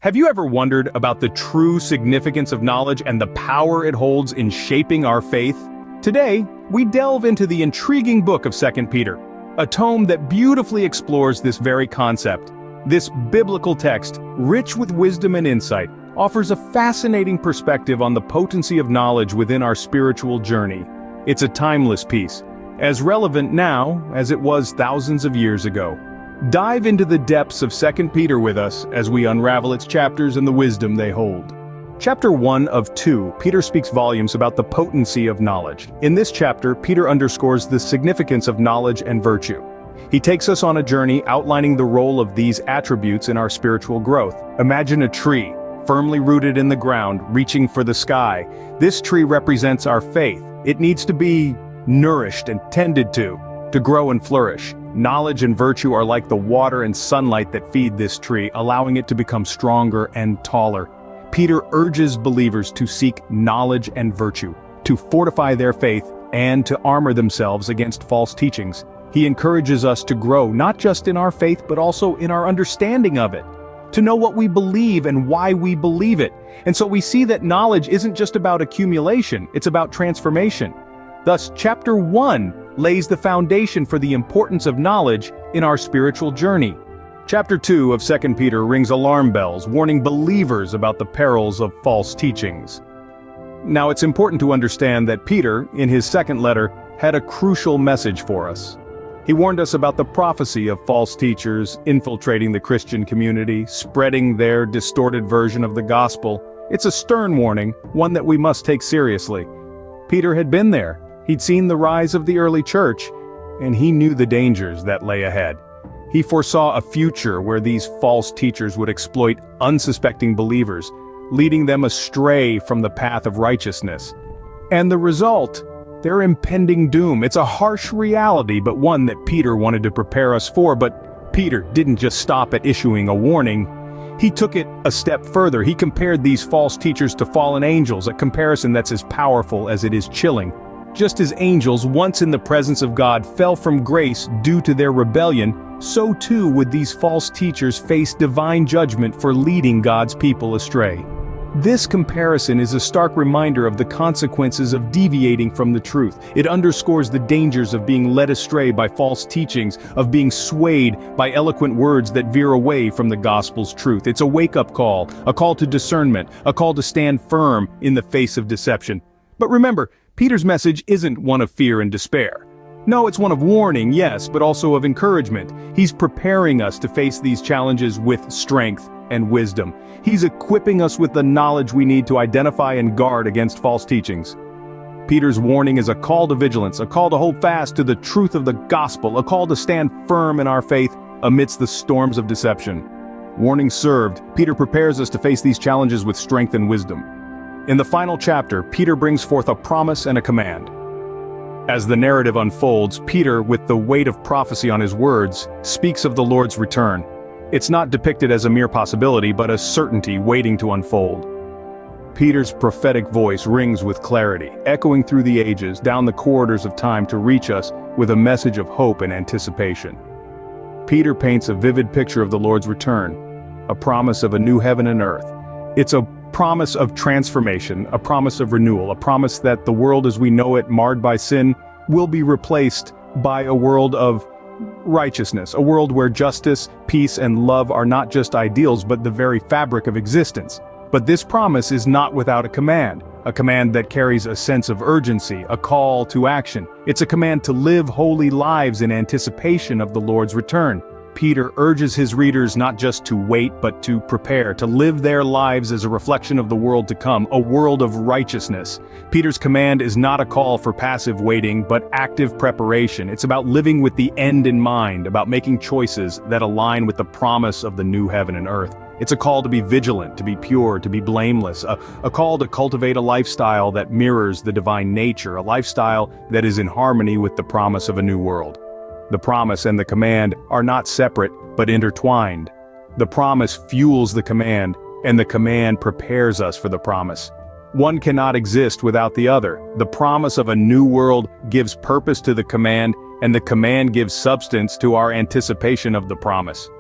Have you ever wondered about the true significance of knowledge and the power it holds in shaping our faith? Today, we delve into the intriguing book of 2 Peter, a tome that beautifully explores this very concept. This biblical text, rich with wisdom and insight, offers a fascinating perspective on the potency of knowledge within our spiritual journey. It's a timeless piece, as relevant now as it was thousands of years ago. Dive into the depths of 2 Peter with us as we unravel its chapters and the wisdom they hold. Chapter 1 of 2, Peter speaks volumes about the potency of knowledge. In this chapter, Peter underscores the significance of knowledge and virtue. He takes us on a journey outlining the role of these attributes in our spiritual growth. Imagine a tree, firmly rooted in the ground, reaching for the sky. This tree represents our faith. It needs to be nourished and tended to grow and flourish. Knowledge and virtue are like the water and sunlight that feed this tree, allowing it to become stronger and taller. Peter urges believers to seek knowledge and virtue, to fortify their faith, and to armor themselves against false teachings. He encourages us to grow not just in our faith but also in our understanding of it, to know what we believe and why we believe it. And so we see that knowledge isn't just about accumulation, it's about transformation. Thus, chapter 1 lays the foundation for the importance of knowledge in our spiritual journey. Chapter 2 of 2 Peter rings alarm bells, warning believers about the perils of false teachings. Now, it's important to understand that Peter, in his second letter, had a crucial message for us. He warned us about the prophecy of false teachers infiltrating the Christian community, spreading their distorted version of the gospel. It's a stern warning, one that we must take seriously. Peter had been there. He'd seen the rise of the early church, and he knew the dangers that lay ahead. He foresaw a future where these false teachers would exploit unsuspecting believers, leading them astray from the path of righteousness. And the result? Their impending doom. It's a harsh reality, but one that Peter wanted to prepare us for. But Peter didn't just stop at issuing a warning. He took it a step further. He compared these false teachers to fallen angels, a comparison that's as powerful as it is chilling. Just as angels, once in the presence of God, fell from grace due to their rebellion, so too would these false teachers face divine judgment for leading God's people astray. This comparison is a stark reminder of the consequences of deviating from the truth. It underscores the dangers of being led astray by false teachings, of being swayed by eloquent words that veer away from the gospel's truth. It's a wake-up call, a call to discernment, a call to stand firm in the face of deception. But remember, Peter's message isn't one of fear and despair. No, it's one of warning, yes, but also of encouragement. He's preparing us to face these challenges with strength and wisdom. He's equipping us with the knowledge we need to identify and guard against false teachings. Peter's warning is a call to vigilance, a call to hold fast to the truth of the gospel, a call to stand firm in our faith amidst the storms of deception. Warning served, Peter prepares us to face these challenges with strength and wisdom. In the final chapter, Peter brings forth a promise and a command. As the narrative unfolds, Peter, with the weight of prophecy on his words, speaks of the Lord's return. It's not depicted as a mere possibility, but a certainty waiting to unfold. Peter's prophetic voice rings with clarity, echoing through the ages, down the corridors of time to reach us with a message of hope and anticipation. Peter paints a vivid picture of the Lord's return, a promise of a new heaven and earth. It's a promise of transformation, a promise of renewal, a promise that the world as we know it, marred by sin, will be replaced by a world of righteousness, a world where justice, peace, and love are not just ideals but the very fabric of existence. But this promise is not without a command that carries a sense of urgency, a call to action. It's a command to live holy lives in anticipation of the Lord's return. Peter urges his readers not just to wait but to prepare, to live their lives as a reflection of the world to come, a world of righteousness. Peter's command is not a call for passive waiting but active preparation. It's about living with the end in mind, about making choices that align with the promise of the new heaven and earth. It's a call to be vigilant, to be pure, to be blameless, a call to cultivate a lifestyle that mirrors the divine nature, a lifestyle that is in harmony with the promise of a new world. The promise and the command are not separate, but intertwined. The promise fuels the command, and the command prepares us for the promise. One cannot exist without the other. The promise of a new world gives purpose to the command, and the command gives substance to our anticipation of the promise.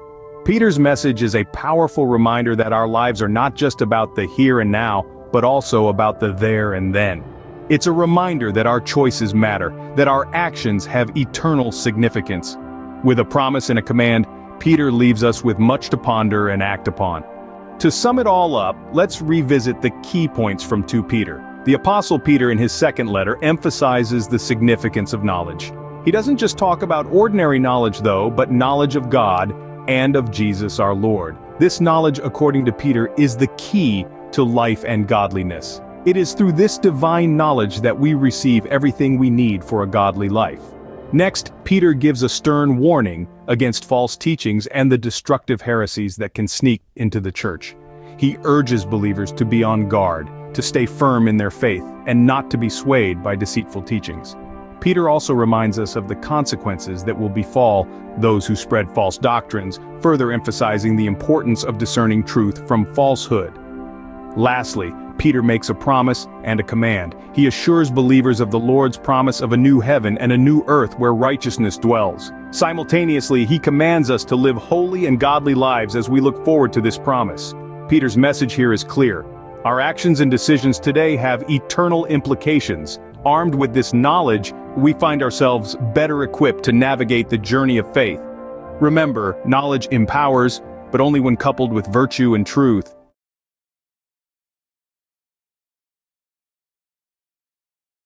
Peter's message is a powerful reminder that our lives are not just about the here and now, but also about the there and then. It's a reminder that our choices matter, that our actions have eternal significance. With a promise and a command, Peter leaves us with much to ponder and act upon. To sum it all up, let's revisit the key points from 2 Peter. The Apostle Peter in his second letter emphasizes the significance of knowledge. He doesn't just talk about ordinary knowledge though, but knowledge of God and of Jesus our Lord. This knowledge, according to Peter, is the key to life and godliness. It is through this divine knowledge that we receive everything we need for a godly life. Next, Peter gives a stern warning against false teachings and the destructive heresies that can sneak into the church. He urges believers to be on guard, to stay firm in their faith, and not to be swayed by deceitful teachings. Peter also reminds us of the consequences that will befall those who spread false doctrines, further emphasizing the importance of discerning truth from falsehood. Lastly, Peter makes a promise and a command. He assures believers of the Lord's promise of a new heaven and a new earth where righteousness dwells. Simultaneously, he commands us to live holy and godly lives as we look forward to this promise. Peter's message here is clear. Our actions and decisions today have eternal implications. Armed with this knowledge, we find ourselves better equipped to navigate the journey of faith. Remember, knowledge empowers, but only when coupled with virtue and truth.